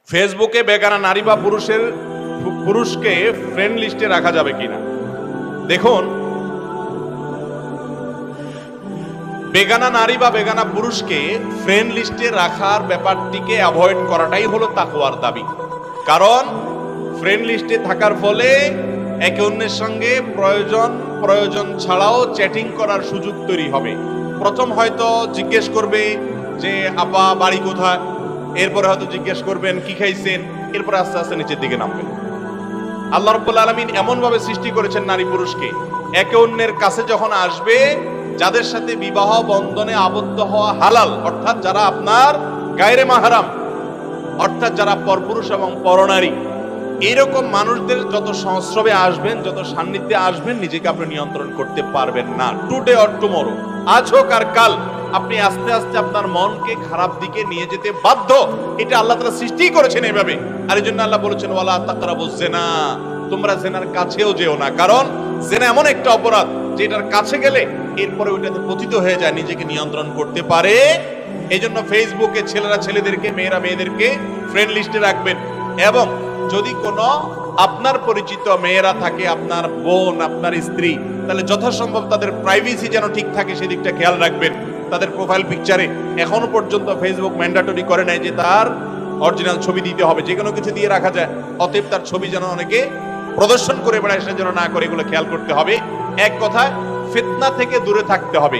ফেসবুকে বেগানা নারী বা পুরুষকে ফ্রেন্ড লিস্টে রাখা যাবে কিনা। দেখুন, বেগানা নারী বা বেগানা পুরুষকে ফ্রেন্ড লিস্টে রাখার ব্যাপারটিকে অ্যাভয়েড করাটাই হলো তাকওয়ার দাবি। কারণ ফ্রেন্ড লিস্টে থাকার ফলে একে অন্যের সঙ্গে প্রয়োজন ছাড়াও চ্যাটিং করার সুযোগ তৈরি হবে। প্রথম হয়তো জিজ্ঞেস করবে যে আপা বাড়ি কোথায়, এরপরে হয়তো জিজ্ঞেস করবেন কি খাইছেন, এরপরে আস্তে আস্তে নিচের দিকে নামবেন। আল্লাহ রাব্বুল আলামিন এমন ভাবে সৃষ্টি করেছেন নারী পুরুষকে, একে অন্যের কাছে যখন আসবে, যাদের সাথে বিবাহ বন্ধনে আবদ্ধ হওয়া হালাল, অর্থাৎ যারা আপনার গায়রে মাহরাম, অর্থাৎ যারা পরপুরুষ এবং পরনারী, এইরকম মানুষদের যত সংস্রবে আসবেন, যত সান্নিধ্যে আসবেন, নিজেকে আপনি নিয়ন্ত্রণ করতে পারবেন না। টুডে অর টুমরো, আজ হোক আর কাল, আপনি আস্তে আস্তে আপনার মনকে খারাপ দিকে নিয়ে যেতে বাধ্য। এটা আল্লাহ তাআলা সৃষ্টি করেছেন এইভাবে। আর এই জন্য আল্লাহ বলেছেন ওয়ালা তাকরাবুজ জিনা, তোমরা জেনার কাছেও যেও না। কারণ জেনা এমন একটা অপরাধ যেটার কাছে গেলে এরপরে ওইটাতে পতিত হয়ে যায়, নিজেকে নিয়ন্ত্রণ করতে পারে। এই জন্য ফেসবুকে ছেলেরা ছেলেদেরকে, মেয়েরা মেয়েদেরকে ফ্রেন্ড লিস্টে রাখবেন। এবং যদি কোনো আপনার পরিচিত মেয়েরা থাকে, আপনার বোন, আপনার স্ত্রী, তাহলে যথাসম্ভব তাদের প্রাইভেসি যেন ঠিক থাকে সেদিকটা খেয়াল রাখবেন। তাদের প্রোফাইল পিকচারে এখনো পর্যন্ত ফেসবুক ম্যান্ডেটরি করে নাই যে তার অরিজিনাল ছবি দিতে হবে, যে কোনো কিছু দিয়ে রাখা যায়। অতএব তার ছবি যেন অনেকে প্রদর্শন করে বেড়ায়, সে যেন না করে, এগুলো খেয়াল করতে হবে। এক কথায় ফিতনা থেকে দূরে থাকতে হবে।